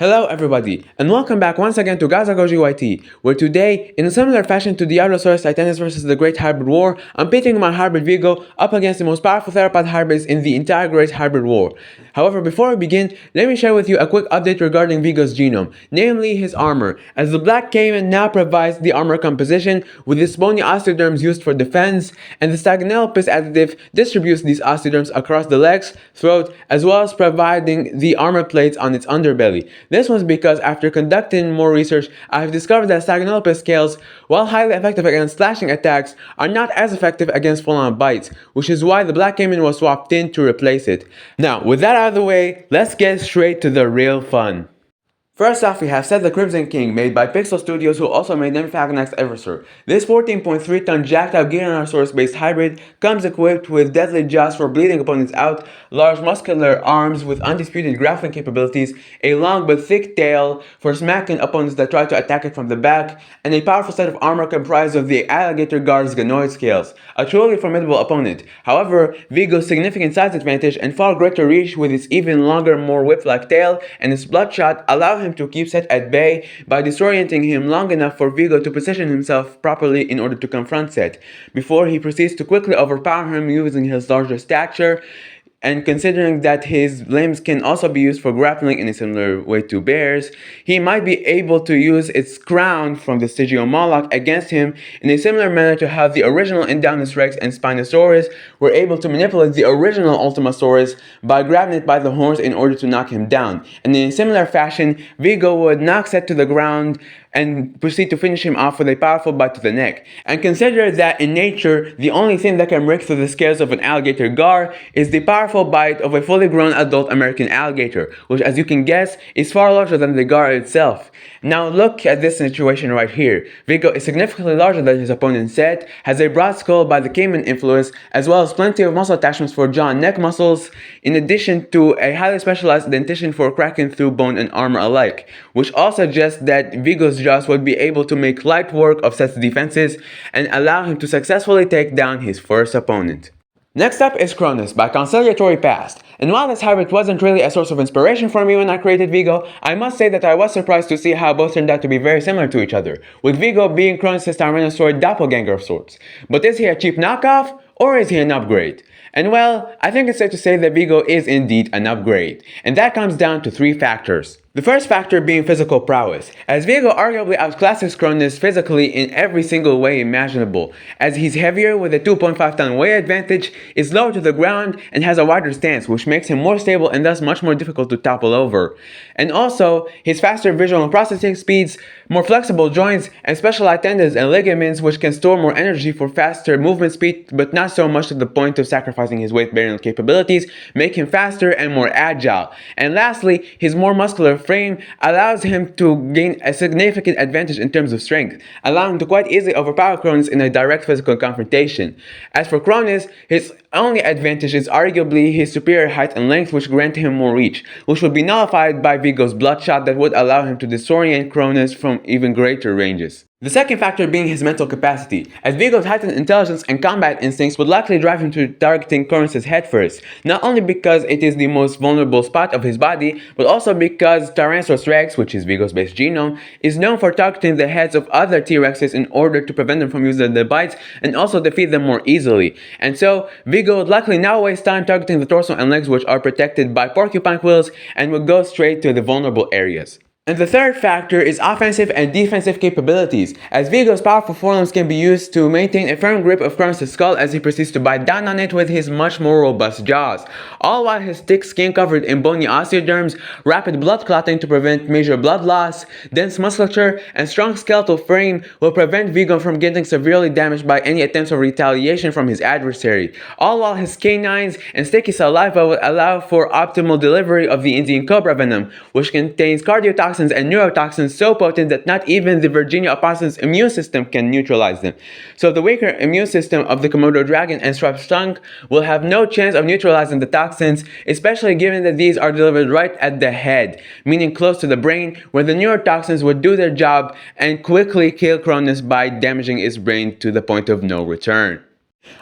Hello everybody, and welcome back once again to Gaza Goji YT, where today, in a similar fashion to Diablosaurus Titanus vs the Great Hybrid War, I'm pitting my hybrid Viggo up against the most powerful theropod hybrids in the entire Great Hybrid War. However, before we begin, let me share with you a quick update regarding Viggo's genome, namely his armor, as the Black Cayman now provides the armor composition with its bony osteoderms used for defense, and the Stagnelopus additive distributes these osteoderms across the legs, throat, as well as providing the armor plates on its underbelly. This was because after conducting more research, I have discovered that Stagnelopus scales, while highly effective against slashing attacks, are not as effective against full-on bites, which is why the Black Cayman was swapped in to replace it. Now, with that out of the way, let's get straight to the real fun. First off, we have Set the Crimson King, made by Pixel Studios, who also made Imperatyrannus Eversur. This 14.3-ton jacked-up Giganosaurus-based hybrid comes equipped with deadly jaws for bleeding opponents out, large muscular arms with undisputed grappling capabilities, a long but thick tail for smacking opponents that try to attack it from the back, and a powerful set of armor comprised of the Alligator Guard's Ganoid scales. A truly formidable opponent. However, Viggo's significant size advantage and far greater reach with its even longer, more whip-like tail and its bloodshot allow him to keep Set at bay by disorienting him long enough for Viggo to position himself properly in order to confront Set, before he proceeds to quickly overpower him using his larger stature. And considering that his limbs can also be used for grappling in a similar way to bears, he might be able to use its crown from the Stygiomoloch against him in a similar manner to how the original Indominus Rex and Spinosaurus were able to manipulate the original Ultimasaurus by grabbing it by the horns in order to knock him down. And in a similar fashion, Viggo would knock Set to the ground and proceed to finish him off with a powerful bite to the neck. And consider that in nature, the only thing that can break through the scales of an alligator gar is the powerful bite of a fully grown adult American alligator, which, as you can guess, is far larger than the gar itself. Now look at this situation right here. Viggo is significantly larger than his opponent Set, has a broad skull by the Cayman influence, as well as plenty of muscle attachments for jaw and neck muscles, in addition to a highly specialized dentition for cracking through bone and armor alike, which all suggests that Viggo's jaws would be able to make light work of Set's defenses and allow him to successfully take down his first opponent. Next up is Cronus by Conciliatory Past, and while this hybrid wasn't really a source of inspiration for me when I created Viggo, I must say that I was surprised to see how both turned out to be very similar to each other, with Viggo being Cronus' Tyrannosaur doppelganger of sorts. But is he a cheap knockoff, or is he an upgrade? And well, I think it's safe to say that Viggo is indeed an upgrade, and that comes down to three factors. The first factor being physical prowess, as Viggo arguably outclasses Cronus physically in every single way imaginable, as he's heavier with a 2.5-ton weight advantage, is lower to the ground, and has a wider stance, which makes him more stable and thus much more difficult to topple over. And also, his faster visual and processing speeds, more flexible joints, and specialized tendons and ligaments which can store more energy for faster movement speed, but not so much to the point of sacrificing his weight-bearing capabilities, make him faster and more agile. And lastly, his more muscular frame allows him to gain a significant advantage in terms of strength, allowing him to quite easily overpower Cronus in a direct physical confrontation. As for Cronus, his only advantage is arguably his superior height and length, which grant him more reach, which would be nullified by Viggo's bloodshot that would allow him to disorient Cronus from even greater ranges. The second factor being his mental capacity, as Viggo's heightened intelligence and combat instincts would likely drive him to targeting Cronus' head first, not only because it is the most vulnerable spot of his body, but also because Tyrannosaurus Rex, which is Viggo's base genome, is known for targeting the heads of other T-Rexes in order to prevent them from using their bites and also defeat them more easily. And so, Viggo would likely now waste time targeting the torso and legs, which are protected by porcupine quills, and would go straight to the vulnerable areas. And the third factor is offensive and defensive capabilities, as Viggo's powerful forelimbs can be used to maintain a firm grip of Cronus' skull as he proceeds to bite down on it with his much more robust jaws, all while his thick skin covered in bony osteoderms, rapid blood clotting to prevent major blood loss, dense musculature, and strong skeletal frame will prevent Viggo from getting severely damaged by any attempts of retaliation from his adversary, all while his canines and sticky saliva will allow for optimal delivery of the Indian cobra venom, which contains cardiotoxins and neurotoxins so potent that not even the Virginia opossum's immune system can neutralize them. So the weaker immune system of the Komodo dragon and striped skunk will have no chance of neutralizing the toxins, especially given that these are delivered right at the head, meaning close to the brain, where the neurotoxins would do their job and quickly kill Cronus by damaging its brain to the point of no return.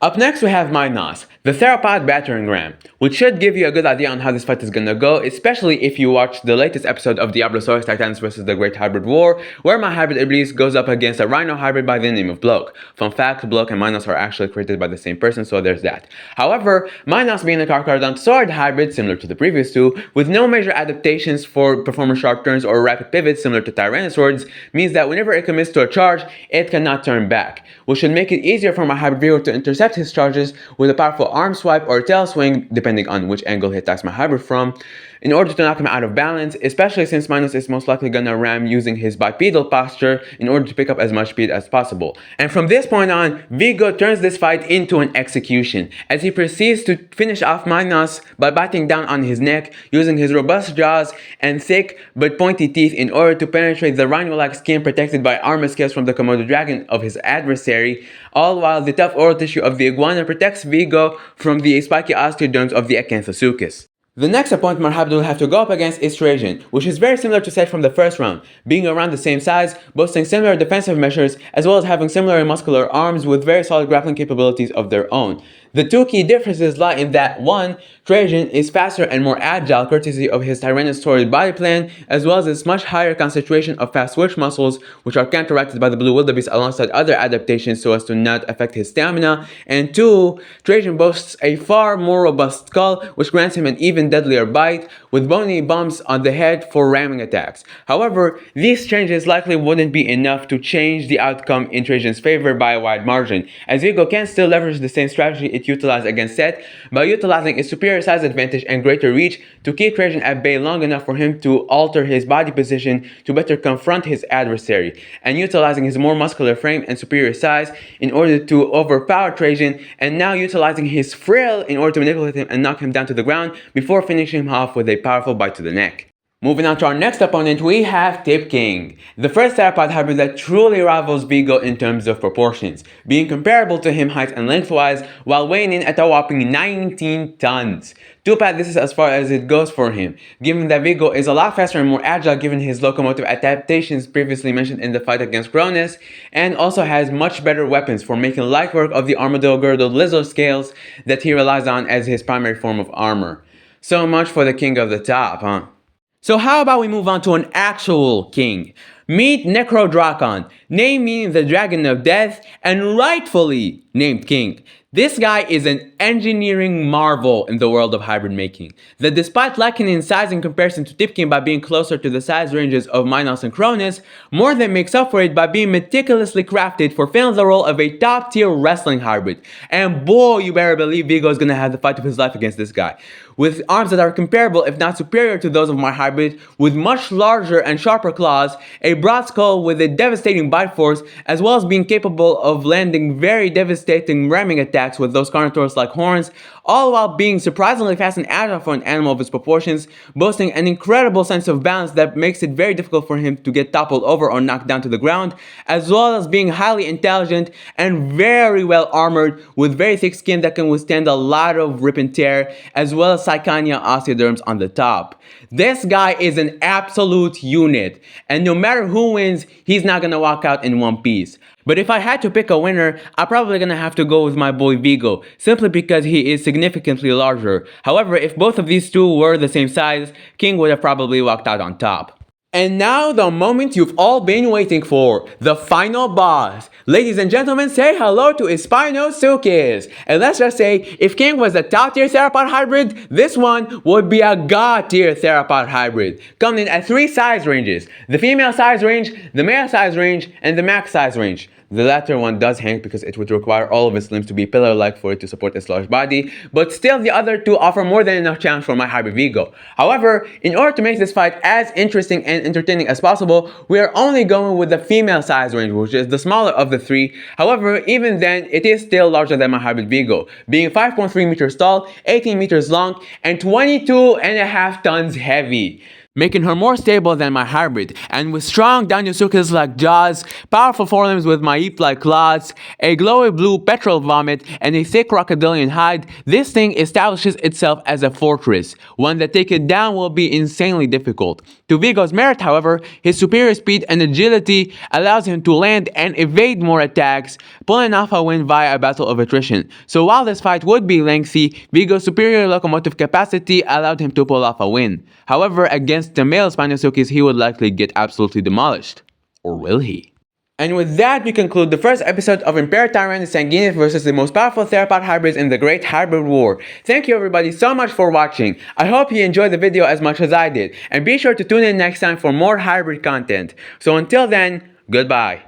Up next we have Minos, the theropod battering ram, which should give you a good idea on how this fight is gonna go, especially if you watch the latest episode of Diablosaurus Titanus vs the Great Hybrid War, where my hybrid Iblis goes up against a rhino hybrid by the name of Bloke. Fun fact, Bloke and Minos are actually created by the same person, so there's that. However, Minos being a Carcharodontosaurid hybrid similar to the previous two, with no major adaptations for performing sharp turns or rapid pivots similar to Tyrannosaurs, means that whenever it commits to a charge, it cannot turn back, which should make it easier for my hybrid Viggo to intercept his charges with a powerful arm swipe or tail swing, depending on which angle he attacks my hybrid from, in order to knock him out of balance, especially since Minos is most likely gonna ram using his bipedal posture in order to pick up as much speed as possible. And from this point on, Viggo turns this fight into an execution, as he proceeds to finish off Minos by biting down on his neck, using his robust jaws and thick but pointy teeth in order to penetrate the rhino-like skin protected by armor scales from the Komodo dragon of his adversary, all while the tough oral tissue of the iguana protects Viggo from the spiky osteoderms of the Acanthosuchus. The next opponent Marhabd will have to go up against is Trajan, which is very similar to Seth from the first round, being around the same size, boasting similar defensive measures, as well as having similar muscular arms with very solid grappling capabilities of their own. The two key differences lie in that 1. Trajan is faster and more agile courtesy of his Tyrannosaurid body plan, as well as its much higher concentration of fast twitch muscles, which are counteracted by the blue wildebeest alongside other adaptations so as to not affect his stamina, and 2. Trajan boasts a far more robust skull, which grants him an even deadlier bite, with bony bumps on the head for ramming attacks. However, these changes likely wouldn't be enough to change the outcome in Trajan's favor by a wide margin, as Viggo can still leverage the same strategy it utilized against Seth by utilizing its superior size advantage and greater reach to keep Trajan at bay long enough for him to alter his body position to better confront his adversary, and utilizing his more muscular frame and superior size in order to overpower Trajan, and now utilizing his frill in order to manipulate him and knock him down to the ground before finishing him off with a powerful bite to the neck. Moving on to our next opponent, we have Tip King, the first theropod hybrid that truly rivals Viggo in terms of proportions, being comparable to him height and lengthwise while weighing in at a whopping 19 tons. Too bad this is as far as it goes for him, given that Viggo is a lot faster and more agile given his locomotive adaptations previously mentioned in the fight against Cronus, and also has much better weapons for making light work of the armadillo-girdled lizard scales that he relies on as his primary form of armor. So much for the king of the top, huh? So how about we move on to an actual king? Meet Necrodrakon, name meaning the dragon of death, and rightfully named king. This guy is an engineering marvel in the world of hybrid making, that despite lacking in size in comparison to Tipkin by being closer to the size ranges of Minos and Cronus, more than makes up for it by being meticulously crafted for filling the role of a top tier wrestling hybrid. And boy, you better believe Viggo is gonna have the fight of his life against this guy. With arms that are comparable if not superior to those of my hybrid, with much larger and sharper claws, a broad skull with a devastating bite force, as well as being capable of landing very devastating ramming attacks with those Carnotaurus-like horns, all while being surprisingly fast and agile for an animal of its proportions, boasting an incredible sense of balance that makes it very difficult for him to get toppled over or knocked down to the ground, as well as being highly intelligent and very well armored with very thick skin that can withstand a lot of rip and tear, as well as Psychonia osteoderms on the top. This guy is an absolute unit, and no matter who wins, he's not gonna walk out in one piece. But if I had to pick a winner, I'm probably gonna have to go with my boy Viggo, simply because he is significantly larger. However, if both of these two were the same size, King would have probably walked out on top. And now the moment you've all been waiting for, the final boss. Ladies and gentlemen, say hello to Spinosuchus. And let's just say, if King was a top tier theropod hybrid, this one would be a god tier theropod hybrid, coming in at 3 size ranges: the female size range, the male size range, and the max size range. The latter one does hang because it would require all of its limbs to be pillar-like for it to support its large body, but still the other two offer more than enough challenge for my hybrid Viggo. However, in order to make this fight as interesting and entertaining as possible, we are only going with the female size range, which is the smaller of the three. However, even then, it is still larger than my hybrid Viggo, being 5.3 meters tall, 18 meters long, and 22.5 tons heavy. making her more stable than my hybrid, and with strong Diablosaurus like jaws, powerful forelimbs with my ape-like claws, a glowy blue petrol vomit, and a thick crocodilian hide, this thing establishes itself as a fortress, one that taking it down will be insanely difficult. To Viggo's merit, however, his superior speed and agility allows him to land and evade more attacks, pulling off a win via a battle of attrition. So while this fight would be lengthy, Viggo's superior locomotive capacity allowed him to pull off a win. However, against the male Spinosuchus, he would likely get absolutely demolished. Or will he? And with that, we conclude the first episode of Imperatyrannus sanguinis versus the most powerful theropod hybrids in the Great Hybrid War. Thank you everybody so much for watching. I hope you enjoyed the video as much as I did. And be sure to tune in next time for more hybrid content. So until then, goodbye.